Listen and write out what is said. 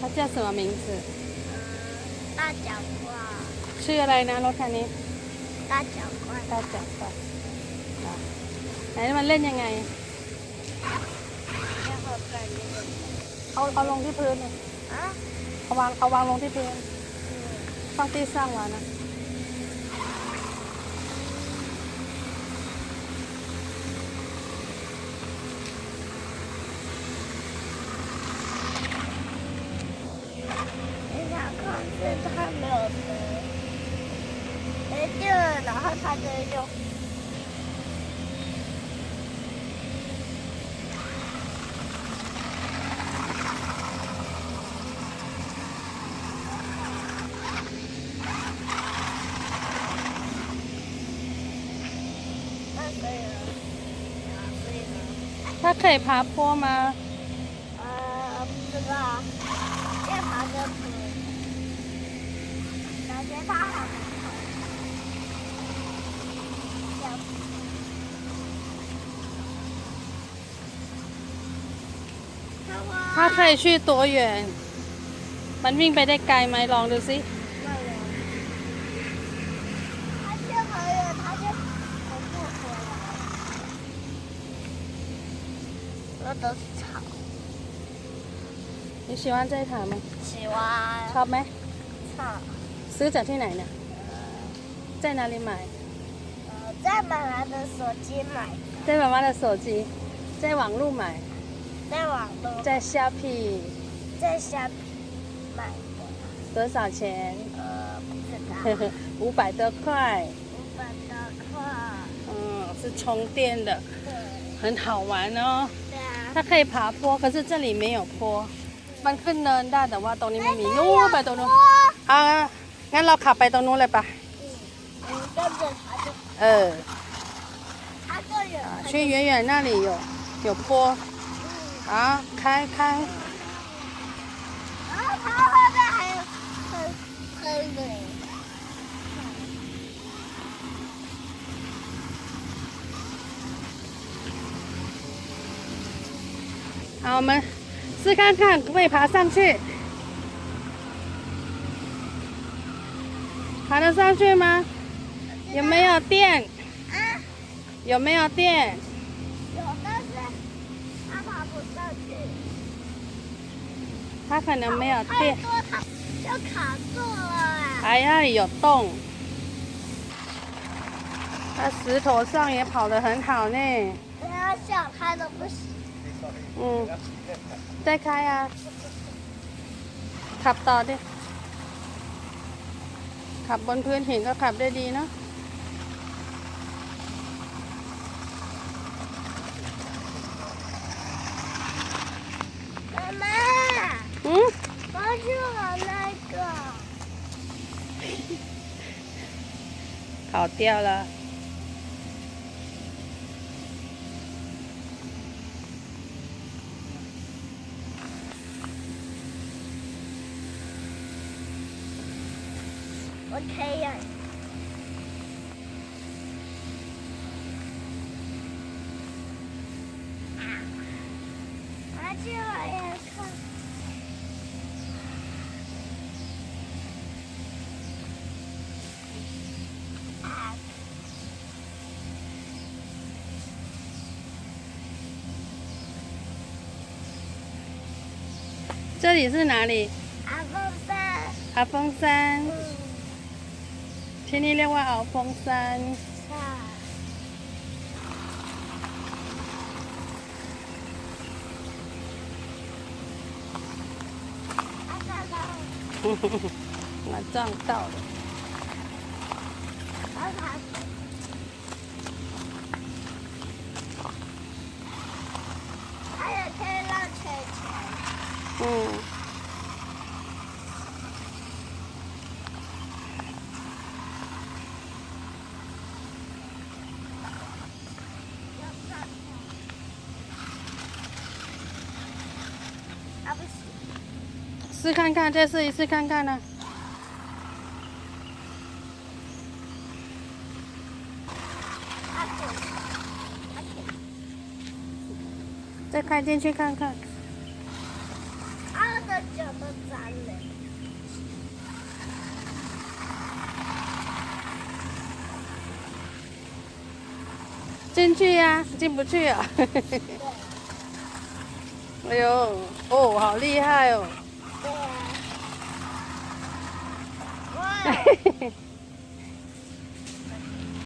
它叫什么名字？大脚怪。ชื่ออะไรนะรถคันนี้ 大脚怪。大脚怪ไหนมันเล่นยังไงเอาลงที่พื้นเลยเอาวางลงที่พื้น放地上玩呢他没有灯，没电了，然后他就用。那可以了，可以了。它可以爬坡吗？不知道，越爬越坡。感觉它好它可以去多远มันวิ่งไปได้ไกลไหมลองดูสิ它去很远，它就很不回来。这都是草。你喜欢这一台吗喜欢。ชอบไหม草。ซื้อจากที่ไหนเนี่ย在哪里买在妈妈的手机买的。在妈妈的手机在网路买在网络。在虾皮在虾皮买的。多少钱不知道。500多块500多块。是充电的对。很好玩哦对啊。它可以爬坡可是这里没有坡มันขึ้นเนินได้แต่ว่าตรงนี้ไม่มีนู่นไปตรงนู้นงั้นเราขับไปตรงนู้นเลยปะ跟着它就。它就有。去远远那里有坡好开然后它后面还有很美。好我们试看看可不可以爬上去爬得上去吗有没有电有没有电有但是它爬不上去它可能没有电太多它就卡住了哎那里有洞它石头上也跑得很好呢不要小开的不行再开啊ขับต่อดิขับบนพื้นหินก็ขับได้ดีเนาะ妈妈我去玩那个跑掉了OK 呀我去玩也看这里是哪里阿峰山阿峰山ที่นี่เรียกว่าเอาฟงซัน我撞到了还有可以绕圈圈不行试看看再试一次看看呢再开进去看看。凹的、卷的脏的。进去呀、进不去啊。哎呦，哦，好厉害哦！对啊。哇！